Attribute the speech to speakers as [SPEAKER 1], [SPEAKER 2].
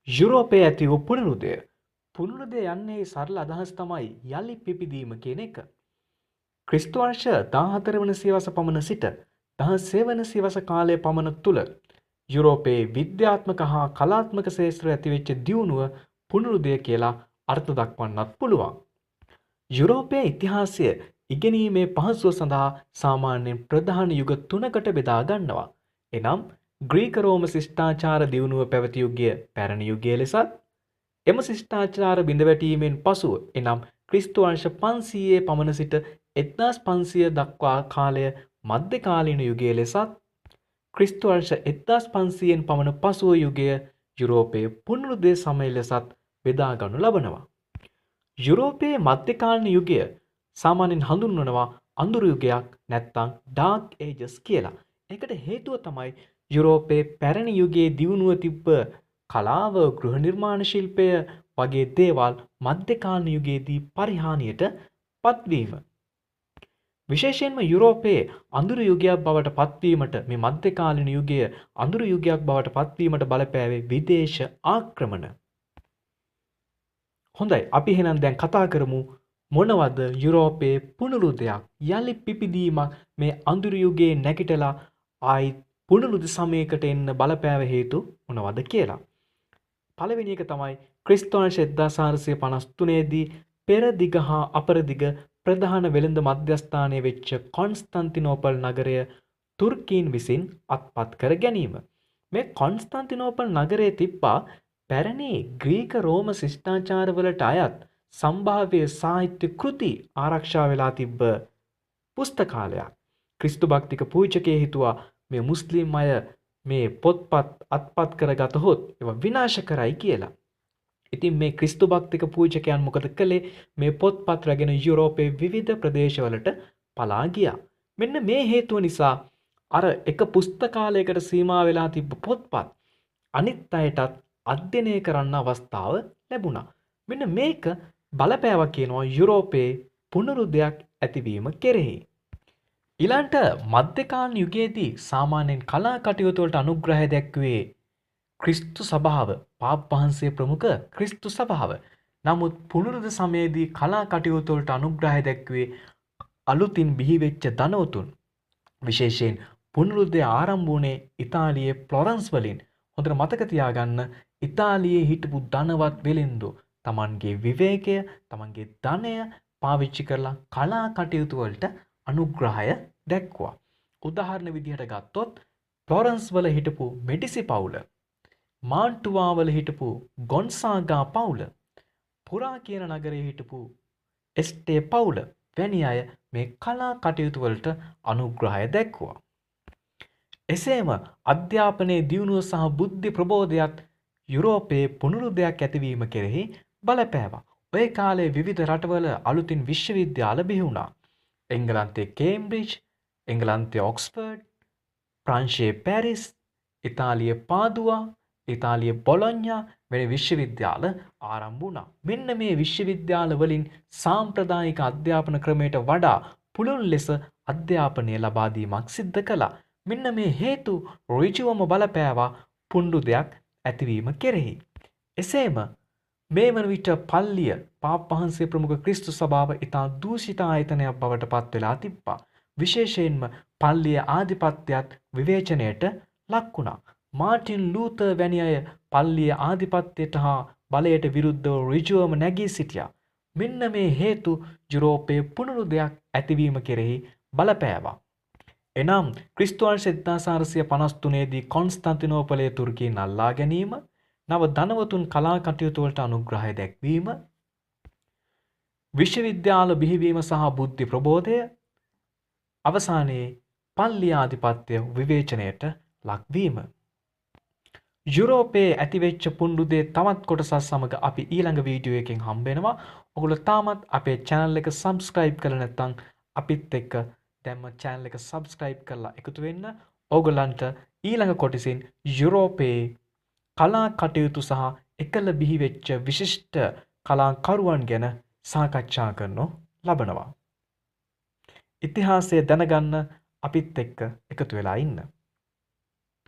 [SPEAKER 1] යුරෝපයේ ඇති වූ පුනරුදය. පුනරුදය යන්නේ සරල අදහස් තමයි යලි පිබිදීම කියන එක. ක්‍රිස්තු වර්ෂ 14 වන සියවස පමණ සිට 16 වන සියවස කාලය පමණ තුල යුරෝපයේ විද්‍යාත්මක හා කලාත්මක ශාස්ත්‍ර ඇතිවෙච්ච දියුණුව පුනරුදය කියලා අර්ථ දක්වන්නත් පුළුවන්. යුරෝපයේ ඉතිහාසය ඉගෙනීමේ පහසුව සඳහා සාමාන්‍යයෙන් ප්‍රධාන යුග තුනකට බෙදා ගන්නවා. එනම් ග්‍රීක රෝම ශිෂ්ටාචාර දියුණුව පැවති යුගය පැරණි යුගය ලෙසත්, එම ශිෂ්ටාචාර බිඳවැටීමෙන් පසුව එනම් ක්‍රිස්තු වර්ෂ 500 පමණ සිට 1500 දක්වා කාලය මධ්‍යකාලීන යුගය ලෙසත්, ක්‍රිස්තු වර්ෂ 1500න් පමණ පසුව යුගය යුරෝපයේ පුනරුදය සමය ලෙසත් බෙදා ගනු ලබනවා. යුරෝපයේ මධ්‍යකාලීන යුගය සාමාන්‍යයෙන් හඳුන්වනවා අඳුරු යුගයක් නැත්නම් ඩාර්ක් ඒජස් කියලා. ඒකට හේතුව තමයි යුරෝපයේ පැරණි යුගයේ දියුණුව තිබ්බ කලාව, ගෘහ නිර්මාණ ශිල්පය වගේ දේවල් මධ්‍යකාලීන යුගයේදී පරිහානියට පත්වීම. විශේෂයෙන්ම යුරෝපයේ අඳුරු යුගයක් බවට පත්වීමට මේ මධ්‍යකාලීන යුගය අඳුරු යුගයක් බවට පත්වීමට බලපෑවේ විදේශ ආක්‍රමණ. හොඳයි, අපි එහෙනම් දැන් කතා කරමු මොනවද යුරෝපයේ පුනරුදයක්, යලි පිබිදීමක් මේ අඳුරු යුගයේ නැගිටලා ආයි පුනරුද සමයකට එන්න බලපෑව හේතු මොනවද කියලා. පළවෙනි එක තමයි ක්‍රිස්තු වර්ෂ 1453 දී පෙරදිග හා අපරදිග ප්‍රධාන වෙළඳ මධ්‍යස්ථානයේ වෙච්ච කොන්ස්ටන්තිනෝපල් නගරය තුර්කීන් විසින් අත්පත් කර ගැනීම. මේ කොන්ස්ටන්තිනෝපල් නගරයේ තිබ්බා පැරණි ග්‍රීක රෝම ශිෂ්ටාචාරවලට අයත් සම්භාව්‍ය සාහිත්‍ය කෘති ආරක්ෂා වෙලා තිබ්බ පුස්තකාලයක්. ක්‍රිස්තු භක්තික පූජකයෙ හිතුවා මේ මුස්ලිම් අය මේ පොත්පත් අත්පත් කරගතහොත් ඒවා විනාශ කරයි කියලා. ඉතින් මේ ක්‍රිස්තු භක්තික පූජකයන් මොකද කළේ? මේ පොත්පත් රැගෙන යුරෝපයේ විවිධ ප්‍රදේශවලට පලා ගියා. මෙන්න මේ හේතුව නිසා අර එක පුස්තකාලයකට සීමා වෙලා තිබ්බ පොත්පත් අනිත් අයටත් අධ්‍යයනය කරන්න අවස්ථාව ලැබුණා. මෙන්න මේක බලපෑවා කියනවා යුරෝපයේ පුනරුදයක් ඇතිවීම කෙරෙහි. ඊළඟට මධ්‍යකාලීන යුගයේදී සාමාන්‍යයෙන් කලා කටයුතු වලට අනුග්‍රහය දැක්වේ ක්‍රිස්තු සභාව, පාප් වහන්සේ ප්‍රමුඛ ක්‍රිස්තු සභාව. නමුත් පුනරුද සමයේදී කලා කටයුතු වලට අනුග්‍රහය දැක්වේ අලුතින් බිහි වෙච්ච ධනවතුන්. විශේෂයෙන් පුනරුදය ආරම්භ වුණේ ඉතාලියේ ෆ්ලොරන්ස් වලින්. හොඳට මතක තියාගන්න, ඉතාලියේ හිටපු ධනවත් වෙළෙන්දෝ තමන්ගේ විවේකය, තමන්ගේ ධනය පාවිච්චි කරලා කලා කටයුතු වලට අනුග්‍රහය දැක්වුවා. උදාහරණ විදිහට ගත්තොත් ෆ්ලොරන්ස් වල හිටපු මෙඩිසි පවුල, මාන්ටුවා වල හිටපු ගොන්සාගා පවුල, පුරා කියන නගරයේ හිටපු එස්ටේ පවුල වැනි අය මේ කලා කටයුතු වලට අනුග්‍රහය දැක්වුවා. එසේම අධ්‍යාපනයේ දියුණුව සහ බුද්ධි ප්‍රබෝධයත් යුරෝපයේ පුනරුදයක් ඇතිවීම කෙරෙහි බලපෑවා. ඔය කාලේ විවිධ රටවල අලුතින් විශ්වවිද්‍යාල බිහි වුණා. එංගලන්තයේ කේම්බ්‍රිජ්, එංගලන්තයේ ඔක්ස්ෆර්ඩ්, ප්‍රංශයේ පැරිස්, ඉතාලියේ පාදුවා, ඉතාලියේ බොලොඤ්ඤා වැනි විශ්වවිද්‍යාල ආරම්භ වුණා. මෙන්න මේ විශ්වවිද්‍යාල වලින් සාම්ප්‍රදායික අධ්‍යාපන ක්‍රමයට වඩා පුළුල් ලෙස අධ්‍යාපනය ලබා දීමක් සිද්ධ කළා. මෙන්න මේ හේතු ඍජුවම බලපෑවා පුනරුදයක් ඇතිවීම කෙරෙහි. එසේම මේ වන විට පල්ලිය, පාප් වහන්සේ ප්‍රමුඛ ක්‍රිස්තු සභාව ඉතා දූෂිත ආයතනයක් බවට පත් වෙලා තිබ්බා. විශේෂයෙන්ම පල්ලිය ආධිපත්‍යයත් විවේචනයට ලක් වුණා. මාටින් ලූතර් වැනි අය පල්ලිය ආධිපත්‍යයට හා බලයට විරුද්ධව ඍජුවම නැගී සිටියා. මෙන්න මේ හේතු යුරෝපයේ පුනරුදයක් ඇතිවීම කෙරෙහි බලපෑවා. එනම් ක්‍රිස්තු වර්ෂ 1453 දී කොන්ස්ටන්තිනෝපලයේ තුර්කීන් අල්ලා ගැනීම, නව ධනවතුන් කලා කටයුතු වලට අනුග්‍රහය දැක්වීම, විශ්වවිද්‍යාල බිහිවීම සහ බුද්ධි ප්‍රබෝධය, අවසානයේ පල්ලිය ආධිපත්‍ය විවේචනයට ලක්වීම. යුරෝපයේ ඇතිවෙච්ච පුනරුදේ තවත් කොටසක් සමග අපි ඊළඟ වීඩියෝ එකකින් හම්බ වෙනවා. ඔයගොල්ලෝ තාමත් අපේ channel එක subscribe කරලා නැත්නම් අපිත් එක්ක දැන්ම channel එක subscribe කරලා එකතු වෙන්න. ඕගොල්ලන්ට ඊළඟ කොටසින් යුරෝපයේ කලා කටයුතු සහ එකල බිහි වෙච්ච විශිෂ්ට කලාකරුවන් ගැන සාකච්ඡා කරනු ලබනවා. ඉතිහාසය දැනගන්න අපිත් එක්ක එකතු වෙලා ඉන්න.